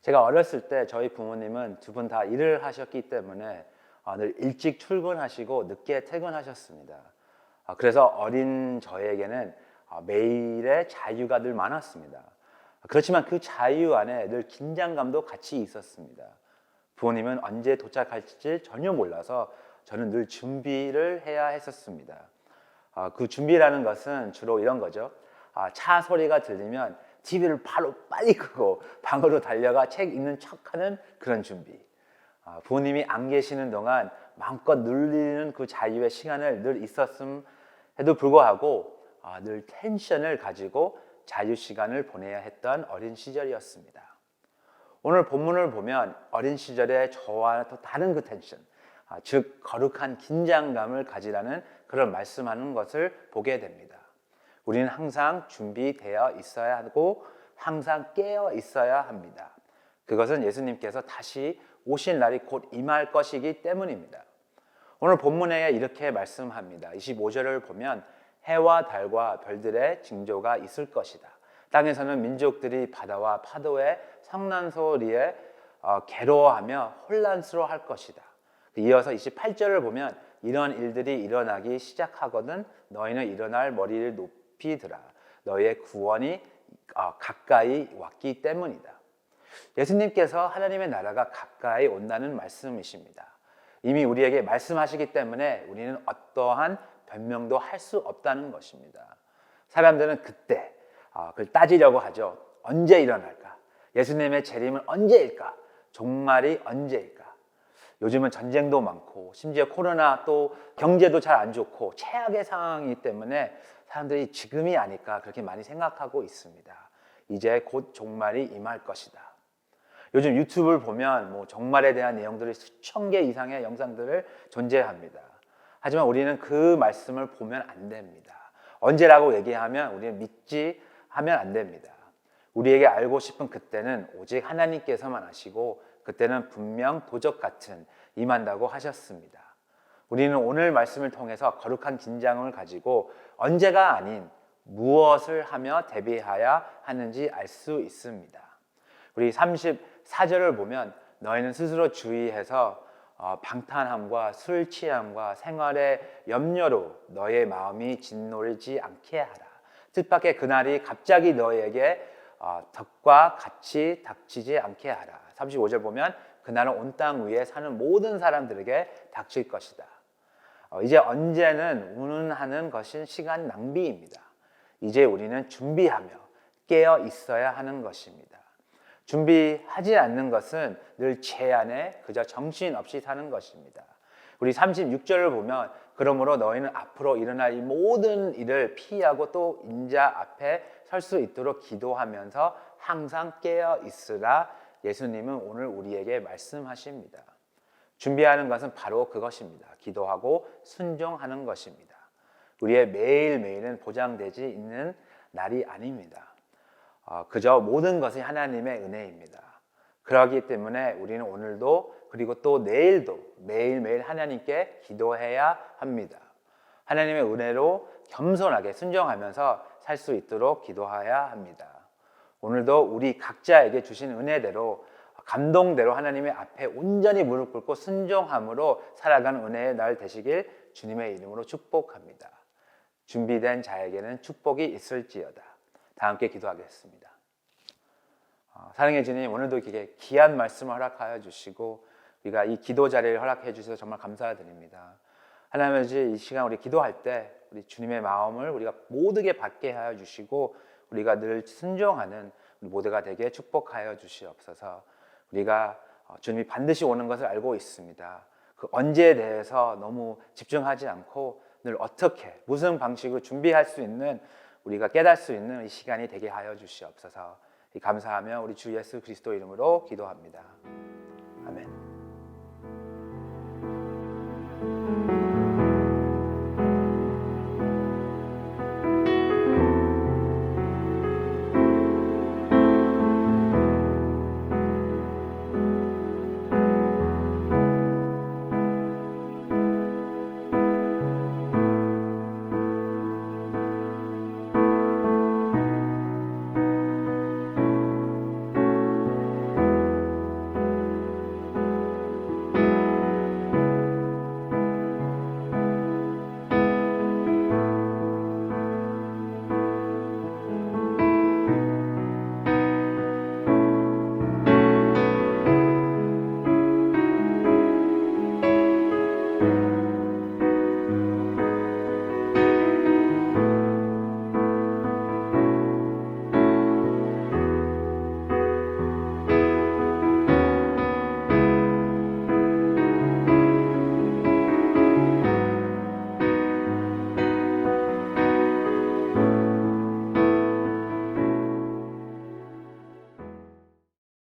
제가 어렸을 때 저희 부모님은 두 분 다 일을 하셨기 때문에 늘 일찍 출근하시고 늦게 퇴근하셨습니다. 그래서 어린 저에게는 매일의 자유가 늘 많았습니다. 그렇지만 그 자유 안에 늘 긴장감도 같이 있었습니다. 부모님은 언제 도착할지 전혀 몰라서 저는 늘 준비를 해야 했었습니다. 그 준비라는 것은 주로 이런 거죠. 차 소리가 들리면 TV를 바로 빨리 끄고 방으로 달려가 책 읽는 척하는 그런 준비. 부모님이 안 계시는 동안 마음껏 누리는 그 자유의 시간을 늘 있었음에도 불구하고 늘 텐션을 가지고 자유 시간을 보내야 했던 어린 시절이었습니다. 오늘 본문을 보면 어린 시절의 저와 또 다른 그 텐션, 즉 거룩한 긴장감을 가지라는 그런 말씀하는 것을 보게 됩니다. 우리는 항상 준비되어 있어야 하고 항상 깨어 있어야 합니다. 그것은 예수님께서 다시 오실 날이 곧 임할 것이기 때문입니다. 오늘 본문에 이렇게 말씀합니다. 25절을 보면 해와 달과 별들의 징조가 있을 것이다. 땅에서는 민족들이 바다와 파도의 성난 소리에 괴로워하며 혼란스러워할 것이다. 이어서 28절을 보면 이런 일들이 일어나기 시작하거든 너희는 일어날 머리를 높이 들어 너희의 구원이 가까이 왔기 때문이다. 예수님께서 하나님의 나라가 가까이 온다는 말씀이십니다. 이미 우리에게 말씀하시기 때문에 우리는 어떠한 변명도 할 수 없다는 것입니다. 사람들은 그때 그걸 따지려고 하죠. 언제 일어날까? 예수님의 재림은 언제일까? 종말이 언제일까? 요즘은 전쟁도 많고 심지어 코로나 또 경제도 잘 안 좋고 최악의 상황이기 때문에 사람들이 지금이 아닐까 그렇게 많이 생각하고 있습니다. 이제 곧 종말이 임할 것이다. 요즘 유튜브를 보면 종말에 대한 내용들이 수천 개 이상의 영상들을 존재합니다. 하지만 우리는 그 말씀을 보면 안 됩니다. 언제라고 얘기하면 우리는 믿지 하면 안 됩니다. 우리에게 알고 싶은 그때는 오직 하나님께서만 아시고 그때는 분명 도적 같은 임한다고 하셨습니다. 우리는 오늘 말씀을 통해서 거룩한 긴장을 가지고 언제가 아닌 무엇을 하며 대비해야 하는지 알 수 있습니다. 우리 34절을 보면 너희는 스스로 주의해서 방탕함과 술 취함과 생활의 염려로 너의 마음이 진노리지 않게 하라. 뜻밖의 그날이 갑자기 너에게 덕과 같이 닥치지 않게 하라. 35절 보면 그날은 온 땅 위에 사는 모든 사람들에게 닥칠 것이다. 이제 언제는 운운하는 것은 시간 낭비입니다. 이제 우리는 준비하며 깨어 있어야 하는 것입니다. 준비하지 않는 것은 늘 죄 안에 그저 정신없이 사는 것입니다. 우리 36절을 보면 그러므로 너희는 앞으로 일어날 이 모든 일을 피하고 또 인자 앞에 설 수 있도록 기도하면서 항상 깨어 있으라. 예수님은 오늘 우리에게 말씀하십니다. 준비하는 것은 바로 그것입니다. 기도하고 순종하는 것입니다. 우리의 매일매일은 보장되지 있는 날이 아닙니다. 그저 모든 것이 하나님의 은혜입니다. 그렇기 때문에 우리는 오늘도 그리고 또 내일도 매일매일 하나님께 기도해야 합니다. 하나님의 은혜로 겸손하게 순종하면서 살 수 있도록 기도해야 합니다. 오늘도 우리 각자에게 주신 은혜대로 감동대로 하나님의 앞에 온전히 무릎 꿇고 순종함으로 살아가는 은혜의 날 되시길 주님의 이름으로 축복합니다. 준비된 자에게는 축복이 있을지어다. 다 함께 기도하겠습니다. 사랑해 주님, 오늘도 이렇게 귀한 말씀을 허락하여 주시고 우리가 이 기도 자리를 허락해 주셔서 정말 감사드립니다. 하나님 아버지, 이 시간 우리 기도할 때 우리 주님의 마음을 우리가 모두게 받게 하여 주시고 우리가 늘 순종하는 우리 모두가 되게 축복하여 주시옵소서. 우리가 주님이 반드시 오는 것을 알고 있습니다. 그 언제에 대해서 너무 집중하지 않고 늘 어떻게 무슨 방식으로 준비할 수 있는 우리가 깨달을 수 있는 이 시간이 되게 하여 주시옵소서. 감사하며 우리 주 예수 그리스도 이름으로 기도합니다. 아멘.